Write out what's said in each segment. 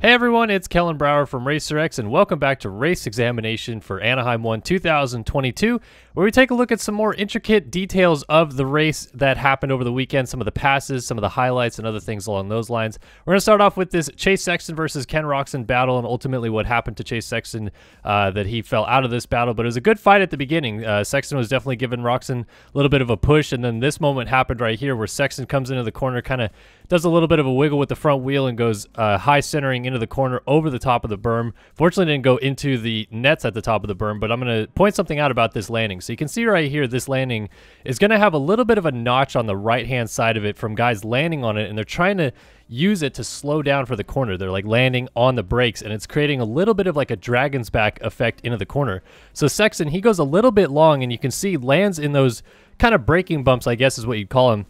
Hey everyone, it's Kellen Brower from RacerX, and welcome back to Race Examination for Anaheim 1 2022, where we take a look at some more intricate details of the race that happened over the weekend, some of the passes, some of the highlights, and other things along those lines. We're going to start off with this Chase Sexton versus Ken Roczen battle, and ultimately what happened to Chase Sexton, that he fell out of this battle, but it was a good fight at the beginning. Sexton was definitely giving Roczen a little bit of a push, and then this moment happened right here where Sexton comes into the corner, kind of does a little bit of a wiggle with the front wheel and goes high centering into the corner over the top of the berm. Fortunately, didn't go into the nets at the top of the berm, but I'm going to point something out about this landing. So you can see right here, this landing is going to have a little bit of a notch on the right-hand side of it from guys landing on it, and they're trying to use it to slow down for the corner. They're like landing on the brakes, and it's creating a little bit of like a dragon's back effect into the corner. So Sexton, he goes a little bit long, and you can see lands in those kind of braking bumps, I guess is what you'd call them,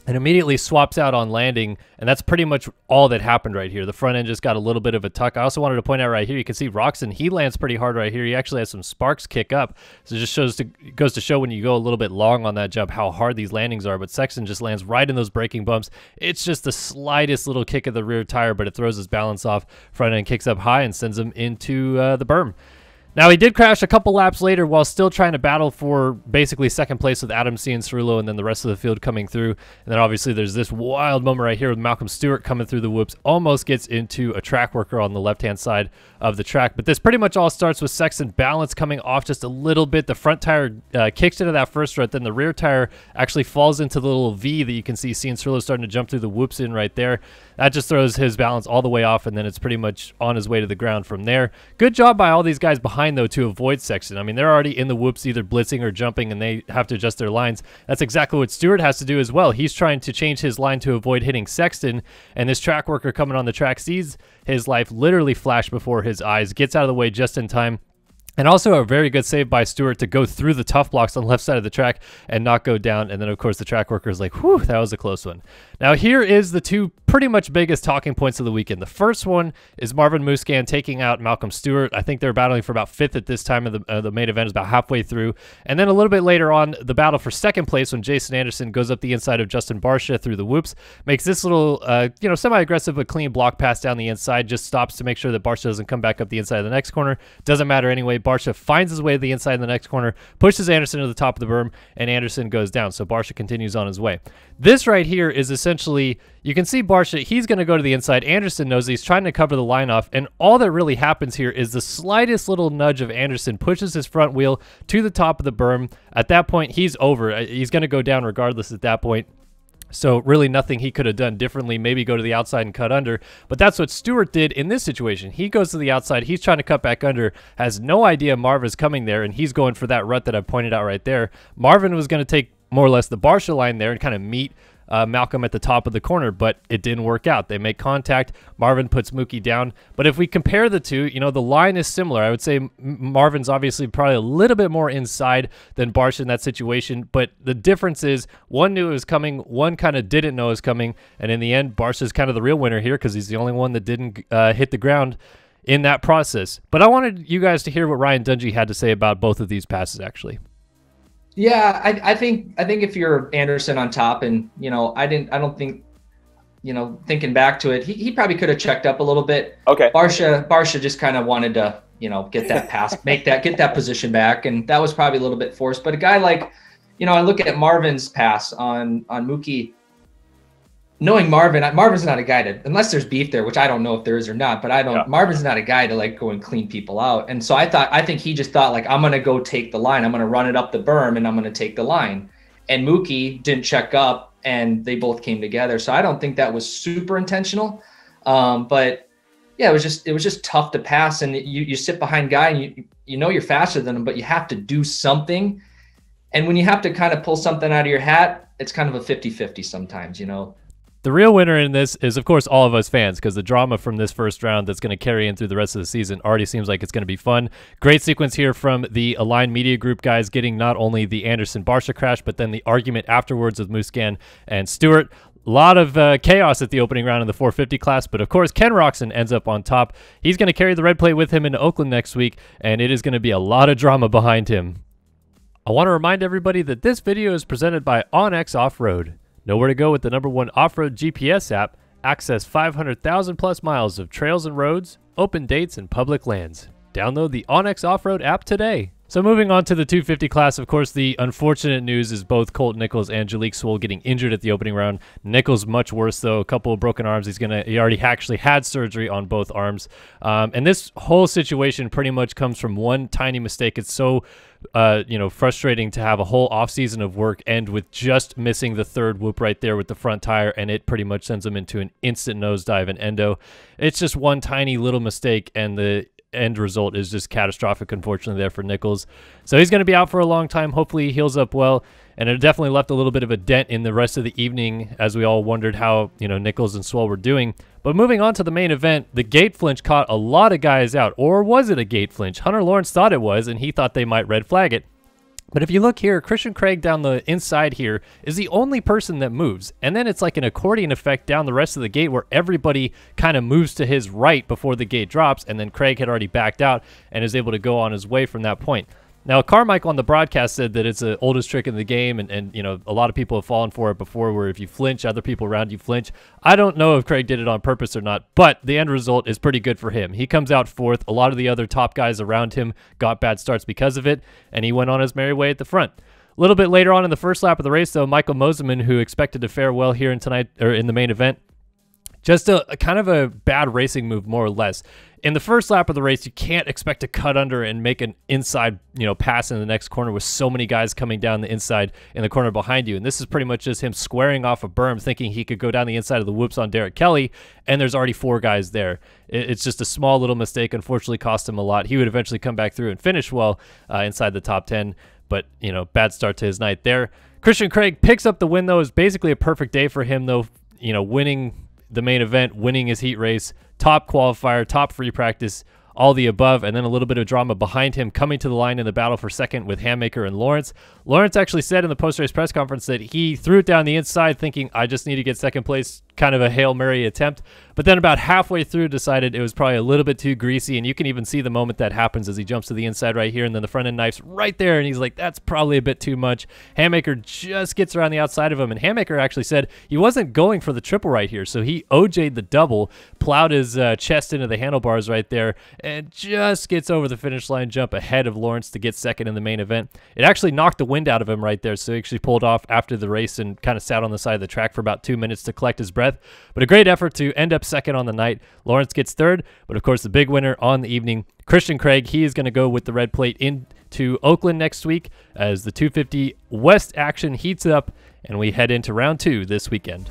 and immediately swaps out on landing, and that's pretty much all that happened right here. The front end just got a little bit of a tuck. I also wanted to point out right here, you can see Roczen, he lands pretty hard right here. He actually has some sparks kick up, so it just goes to show when you go a little bit long on that jump how hard these landings are, but Sexton just lands right in those braking bumps. It's just the slightest little kick of the rear tire, but it throws his balance off. Front end kicks up high and sends him into the berm. Now, he did crash a couple laps later while still trying to battle for basically second place with Adam Cianciarulo and then the rest of the field coming through. And then obviously there's this wild moment right here with Malcolm Stewart coming through the whoops, almost gets into a track worker on the left-hand side of the track. But this pretty much all starts with Sexton balance coming off just a little bit. The front tire kicks into that first rut, then the rear tire actually falls into the little V that you can see Cianciarulo starting to jump through the whoops in right there. That just throws his balance all the way off, and then it's pretty much on his way to the ground from there. Good job by all these guys behind, though, to avoid Sexton. I mean, they're already in the whoops, either blitzing or jumping, and they have to adjust their lines. That's exactly what Stewart has to do as well. He's trying to change his line to avoid hitting Sexton, and this track worker coming on the track sees his life literally flash before his eyes, gets out of the way just in time. And also a very good save by Stewart to go through the tough blocks on the left side of the track and not go down. And then, of course, the track worker is like, whew, that was a close one. Now, here is the two pretty much biggest talking points of the weekend. The first one is Marvin Musquin taking out Malcolm Stewart. I think they're battling for about fifth at this time of the main event, is about halfway through. And then a little bit later on, the battle for second place when Jason Anderson goes up the inside of Justin Barcia through the whoops, makes this little, semi-aggressive but clean block pass down the inside, just stops to make sure that Barcia doesn't come back up the inside of the next corner. Doesn't matter anyway. Barcia finds his way to the inside in the next corner, pushes Anderson to the top of the berm, and Anderson goes down. So Barcia continues on his way. This right here is essentially, you can see Barcia, he's going to go to the inside. Anderson knows he's trying to cover the line off, and all that really happens here is the slightest little nudge of Anderson pushes his front wheel to the top of the berm. At that point, he's over. He's going to go down regardless at that point. So really nothing he could have done differently, maybe go to the outside and cut under. But that's what Stewart did in this situation. He goes to the outside. He's trying to cut back under, has no idea Marvin's coming there, and he's going for that rut that I pointed out right there. Marvin was going to take more or less the Barcia line there and kind of meet Malcolm at the top of the corner, but it didn't work out. They make contact. Marvin puts Mookie down. But if we compare the two, the line is similar. I would say Marvin's obviously probably a little bit more inside than Barcia in that situation, but the difference is one knew it was coming, one kind of didn't know it was coming, and in the end, Barcia's kind of the real winner here because he's the only one that didn't hit the ground in that process. But I wanted you guys to hear what Ryan Dungey had to say about both of these passes, actually. Yeah, I think if you're Anderson on top, and thinking back to it, he probably could have checked up a little bit. Okay. Barcia just kind of wanted to, get that pass, get that position back, and that was probably a little bit forced. But a guy like, I look at Marvin's pass on Mookie. Knowing Marvin's not a guy to, unless there's beef there, which I don't know if there is or not, but Marvin's not a guy to like go and clean people out. And so I think he just thought like, I'm going to go take the line. I'm going to run it up the berm and I'm going to take the line. And Mookie didn't check up and they both came together. So I don't think that was super intentional. But yeah, it was just tough to pass. And you sit behind guy and you're faster than him, but you have to do something. And when you have to kind of pull something out of your hat, it's kind of a 50-50 sometimes, The real winner in this is, of course, all of us fans, because the drama from this first round that's going to carry in through the rest of the season already seems like it's going to be fun. Great sequence here from the Align Media Group guys, getting not only the Anderson-Barcia crash, but then the argument afterwards with Musquin and Stewart. A lot of chaos at the opening round in the 450 class, but of course, Ken Roczen ends up on top. He's going to carry the red plate with him into Oakland next week, and it is going to be a lot of drama behind him. I want to remind everybody that this video is presented by OnX Off-Road. Know where to go with the #1 off-road GPS app, Access 500,000 plus miles of trails and roads, open dates, and public lands. Download the onX Off-Road app today. So moving on to the 250 class, of course, the unfortunate news is both Colt Nichols and Jalek Swoll getting injured at the opening round. Nichols much worse, though. A couple of broken arms. He already actually had surgery on both arms. And this whole situation pretty much comes from one tiny mistake. It's so frustrating to have a whole offseason of work end with just missing the third whoop right there with the front tire, and it pretty much sends them into an instant nosedive and endo. It's just one tiny little mistake, and the end result is just catastrophic, unfortunately, there for Nichols. So he's going to be out for a long time. Hopefully he heals up well, and it definitely left a little bit of a dent in the rest of the evening as we all wondered how, Nichols and Swoll were doing. But moving on to the main event, the gate flinch caught a lot of guys out. Or was it a gate flinch? Hunter Lawrence thought it was, and he thought they might red flag it. But if you look here, Christian Craig down the inside here is the only person that moves. And then it's like an accordion effect down the rest of the gate where everybody kind of moves to his right before the gate drops. And then Craig had already backed out and is able to go on his way from that point. Now, Carmichael on the broadcast said that it's the oldest trick in the game, and a lot of people have fallen for it before, where if you flinch, other people around you flinch. I don't know if Craig did it on purpose or not, but the end result is pretty good for him. He comes out fourth. A lot of the other top guys around him got bad starts because of it, and he went on his merry way at the front. A little bit later on in the first lap of the race, though, Michael Moseman, who expected to fare well here in the main event, just a kind of a bad racing move, more or less. In the first lap of the race, you can't expect to cut under and make an inside, pass in the next corner with so many guys coming down the inside in the corner behind you. And this is pretty much just him squaring off a berm, thinking he could go down the inside of the whoops on Derek Kelly, and there's already 4 guys there. It's just a small little mistake. Unfortunately, cost him a lot. He would eventually come back through and finish well inside the top 10, but bad start to his night there. Christian Craig picks up the win, though. It was basically a perfect day for him, though. Winning the main event, winning his heat race, top qualifier, top free practice, all the above, and then a little bit of drama behind him coming to the line in the battle for second with Hammaker and Lawrence. Lawrence actually said in the post-race press conference that he threw it down the inside thinking, I just need to get second place, kind of a Hail Mary attempt, but then about halfway through decided it was probably a little bit too greasy, and you can even see the moment that happens as he jumps to the inside right here, and then the front end knife's right there, and he's like, that's probably a bit too much. Hammaker just gets around the outside of him, and Hammaker actually said he wasn't going for the triple right here, so he OJ'd the double, plowed his chest into the handlebars right there, and just gets over the finish line jump ahead of Lawrence to get second in the main event. It actually knocked the wind out of him right there, so he actually pulled off after the race and kind of sat on the side of the track for about 2 minutes to collect his breath. But a great effort to end up second on the night. Lawrence gets third, but of course the big winner on the evening, Christian Craig, he is going to go with the red plate into Oakland next week as the 250 West action heats up and we head into round 2 this weekend.